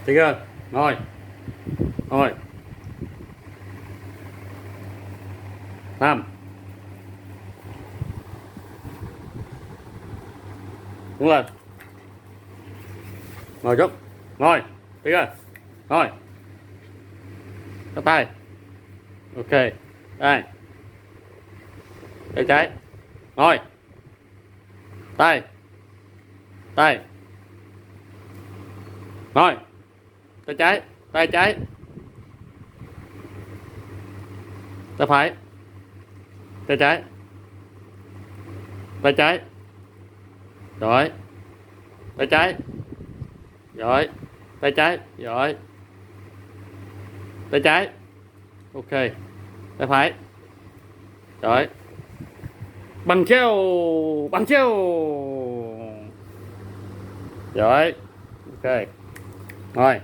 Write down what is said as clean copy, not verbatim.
Tiger, ngồi. Ngồi. 5. Đứng lên. Ngồi chút. Ngồi. Tiger. Ngồi. Bắt tay. Ok. Đây. Tay trái. Ngồi. Tay. Tay. Ngồi. Tay trái. Tay trái. Tay phải. Tay trái. Tay trái. Rồi. Tay trái. Rồi. Tay trái. Rồi. Tay trái. Ok. Tay phải. Rồi. Bằng treo. Bằng treo. Rồi. Ok. Rồi.